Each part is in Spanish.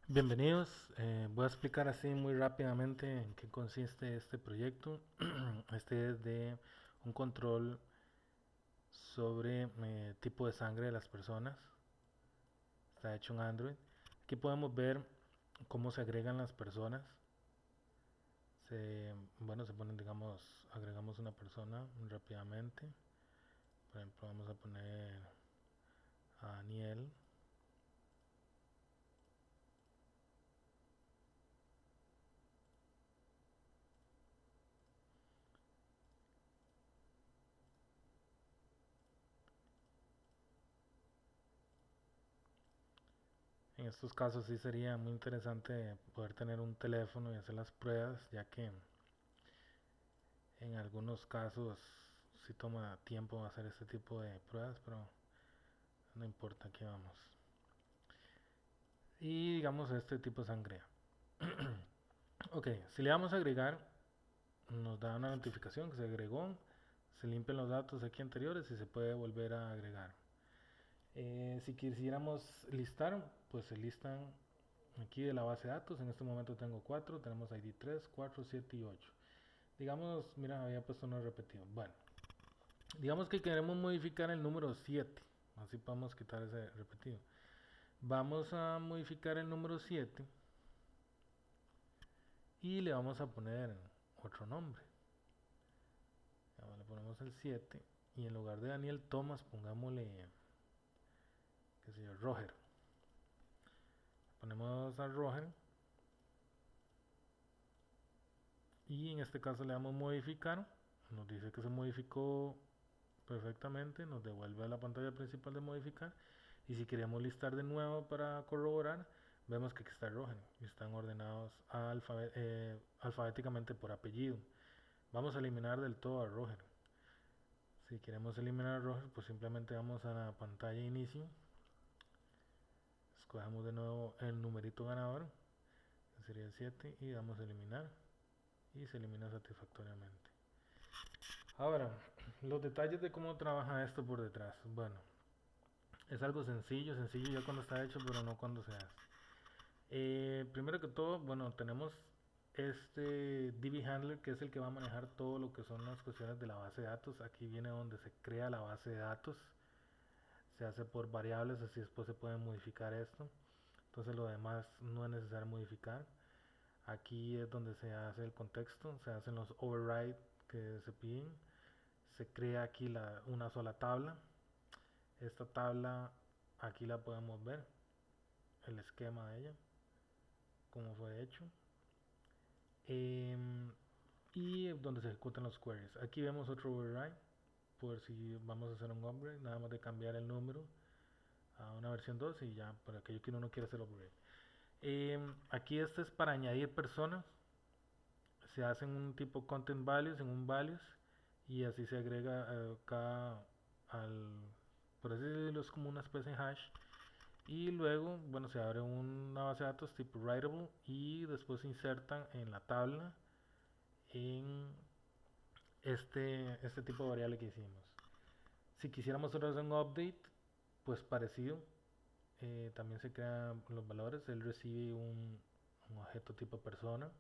Bienvenidos, voy a explicar así muy rápidamente en qué consiste este proyecto. Este es de un control sobre tipo de sangre de las personas. Está hecho en Android. Aquí podemos ver cómo se agregan las personas. Bueno, se ponen, digamos, agregamos una persona rápidamente. Por ejemplo, vamos a poner a Daniel. En estos casos sí sería muy interesante poder tener un teléfono y hacer las pruebas, ya que en algunos casos sí toma tiempo hacer este tipo de pruebas, pero no importa, aquí vamos. Y digamos este tipo de sangre. Ok, si le damos a agregar, nos da una notificación que se agregó, se limpian los datos aquí anteriores y se puede volver a agregar. Si quisiéramos listar, pues se listan aquí de la base de datos. En este momento tengo 4, tenemos ID 3, 4, 7 y 8. Digamos, mira, había puesto uno repetido. Bueno, digamos que queremos modificar el número 7. Así podemos quitar ese repetido. Vamos a modificar el número 7 y le vamos a poner otro nombre. Ahora le ponemos el 7 y en lugar de Daniel Thomas pongámosle, qué sé yo, Roger. Ponemos a Roger y en este caso le damos modificar. Nos dice que se modificó perfectamente, nos devuelve a la pantalla principal de modificar. Y si queremos listar de nuevo para corroborar, vemos que aquí está Roger y están ordenados alfabéticamente por apellido. Vamos a eliminar del todo a Roger. Si queremos eliminar a Roger, pues simplemente vamos a la pantalla de inicio, escogemos de nuevo el numerito ganador, que sería el 7, y damos a eliminar y se elimina satisfactoriamente. Ahora, los detalles de cómo trabaja esto por detrás. Bueno, es algo sencillo, sencillo ya cuando está hecho, pero no cuando se hace. Primero que todo, bueno, tenemos este DB Handler que es el que va a manejar todo lo que son las cuestiones de la base de datos. Aquí viene donde se crea la base de datos. Se hace por variables, así después se puede modificar esto. Entonces lo demás no es necesario modificar. Aquí es donde se hace el contexto, se hacen los override que se piden. Se crea aquí una sola tabla. Esta tabla aquí la podemos ver, el esquema de ella, cómo fue hecho. Em, y donde se ejecutan los queries. Aquí vemos otro override por si vamos a hacer un upgrade, nada más de cambiar el número a una versión 2 y ya para aquello que uno no quiere hacer upgrade. Aquí este es para añadir personas, se hacen un tipo content values en un values y así se agrega cada al, por así decirlo, es como una especie de hash. Y luego, bueno, se abre una base de datos tipo writable y después se insertan en la tabla en este tipo de variable que hicimos. Si quisiéramos hacer un update, pues parecido, también se crean los valores. Él recibe un objeto tipo persona.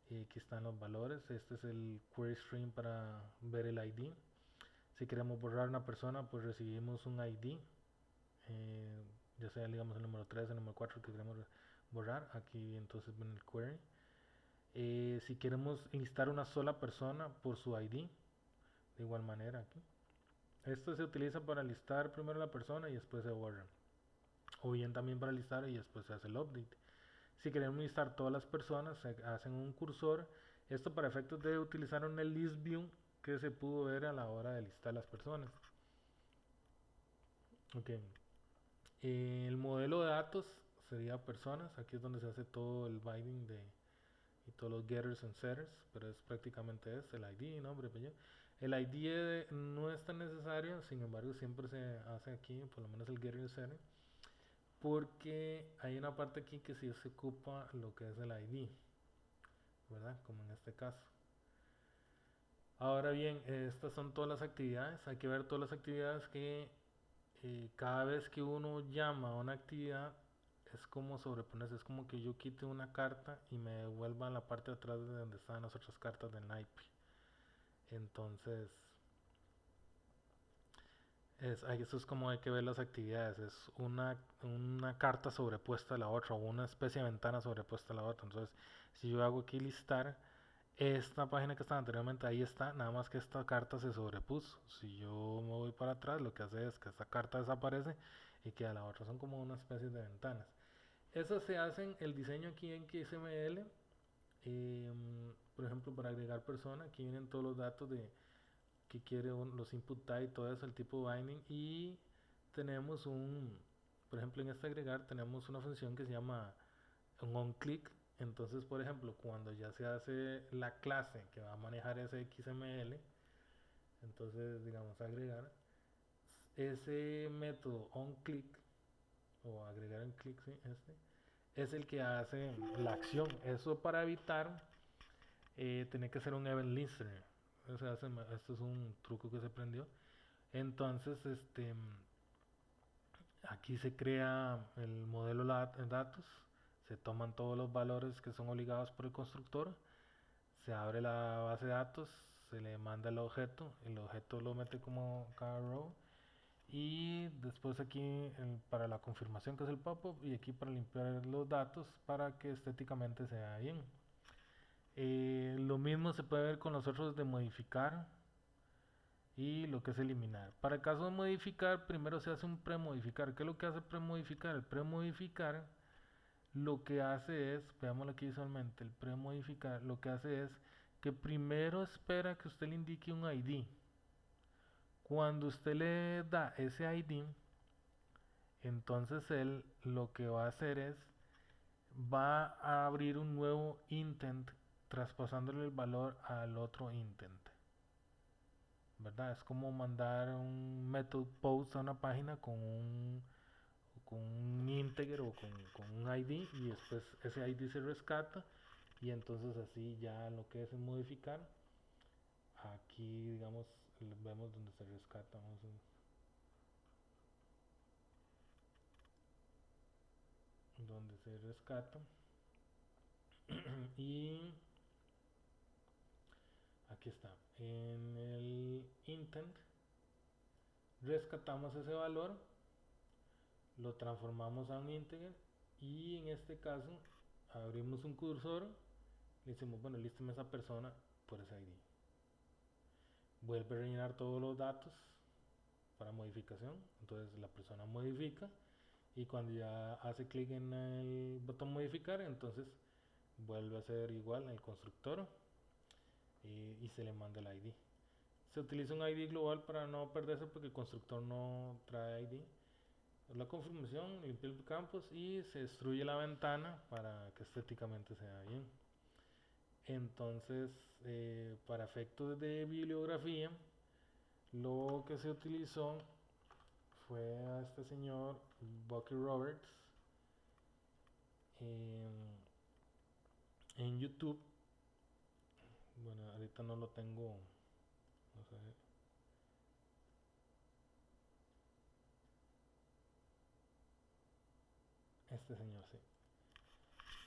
Y aquí están los valores. Este es el query string para ver el ID. Si queremos borrar una persona, pues recibimos un ID. eh, ya sea, digamos, el número 3, el número 4 que queremos borrar. Aquí entonces viene el query. Si queremos listar una sola persona por su ID, de igual manera aquí. Esto se utiliza para listar primero la persona y después se borra. O bien también para listar y después se hace el update. Si queremos listar todas las personas, se hacen un cursor. Esto para efectos de utilizar un list view que se pudo ver a la hora de listar las personas. Ok. El modelo de datos sería personas. Aquí es donde se hace todo el binding y todos los getters and setters, pero es prácticamente es el ID, nombre, apellido. El ID no es tan necesario, sin embargo siempre se hace aquí, por lo menos el getter y el setter, porque hay una parte aquí que sí se ocupa lo que es el ID, ¿verdad? Como en este caso. Ahora bien, estas son todas las actividades. Hay que ver todas las actividades que cada vez que uno llama a una actividad, es como sobreponerse, es como que yo quite una carta y me devuelva a la parte de atrás de donde estaban las otras cartas del naipe. Entonces, eso es como hay que ver las actividades, es una carta sobrepuesta a la otra, o una especie de ventana sobrepuesta a la otra. Entonces, si yo hago aquí listar, esta página que estaba anteriormente, ahí está, nada más que esta carta se sobrepuso. Si yo me voy para atrás, lo que hace es que esta carta desaparece y queda la otra. Son como una especie de ventanas. Eso se hace en el diseño aquí en XML. Por ejemplo, para agregar persona, aquí vienen todos los datos de que quiere los input type, todo eso, el tipo binding. Y tenemos por ejemplo, en este agregar tenemos una función que se llama un onClick. Entonces, por ejemplo, cuando ya se hace la clase que va a manejar ese XML, entonces, digamos, agregar, ese método onClick, o agregar en click, sí, es el que hace la acción. Eso para evitar tener que hacer un event listener. O sea, esto es un truco que se aprendió. Entonces, aquí se crea el modelo de datos, se toman todos los valores que son obligados por el constructor, se abre la base de datos, se le manda el objeto lo mete como cada row, y después aquí para la confirmación, que es el pop-up, y aquí para limpiar los datos para que estéticamente se vea bien. Lo mismo se puede ver con los otros de modificar y lo que es eliminar. Para el caso de modificar, primero se hace un premodificar. ¿Qué es lo que hace premodificar? El premodificar lo que hace es, veámoslo aquí visualmente, el premodificar lo que hace es que primero espera que usted le indique un ID. Cuando usted le da ese ID, entonces él lo que va a hacer es, va a abrir un nuevo intent traspasándole el valor al otro intent. ¿Verdad? Es como mandar un method post a una página con un integer o con un ID, y después ese ID se rescata, y entonces así ya lo que es modificar, aquí digamos vemos donde se rescata, donde se rescata y aquí está, en el intent rescatamos ese valor, lo transformamos a un integer, y en este caso abrimos un cursor, le decimos, bueno, lísteme esa persona por ese ID. Vuelve a rellenar todos los datos para modificación, entonces la persona modifica, y cuando ya hace clic en el botón modificar, entonces vuelve a ser igual el constructor, y se le manda el ID. Se utiliza un ID global para no perderse porque el constructor no trae ID. La confirmación, limpia el campus y se destruye la ventana para que estéticamente se vea bien. Entonces, para efectos de bibliografía, lo que se utilizó fue a este señor Bucky Roberts en YouTube. Bueno, ahorita no lo tengo, no sé. Este señor, sí.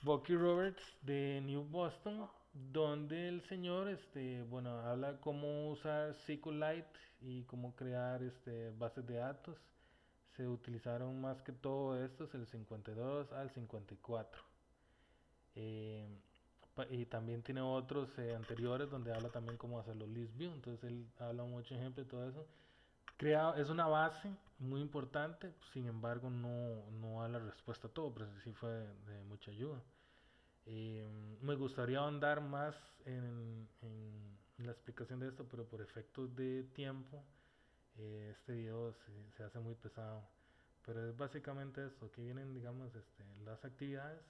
Bucky Roberts de New Boston, donde el señor, bueno, habla cómo usar SQLite y cómo crear, bases de datos. Se utilizaron más que todo estos, el 52 al 54. Eh, y también tiene otros anteriores donde habla también cómo hacer los list view. Entonces él habla mucho ejemplo de todo eso. Es una base muy importante, sin embargo no da la respuesta a todo, pero sí fue de mucha ayuda. Me gustaría ahondar más en la explicación de esto, pero por efectos de tiempo, este video se hace muy pesado. Pero es básicamente esto, aquí vienen, digamos, las actividades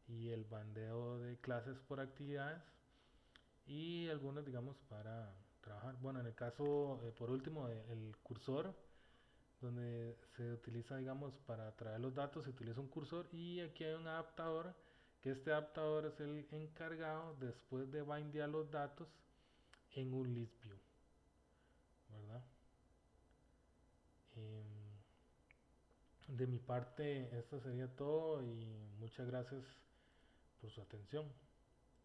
y el bandeo de clases por actividades, y algunas, digamos, para trabajar. Bueno, en el caso, por último, el cursor, donde se utiliza, digamos, para traer los datos, se utiliza un cursor, y aquí hay un adaptador, que este adaptador es el encargado después de bindear los datos en un list view, ¿verdad? Em, De mi parte, esto sería todo y muchas gracias por su atención.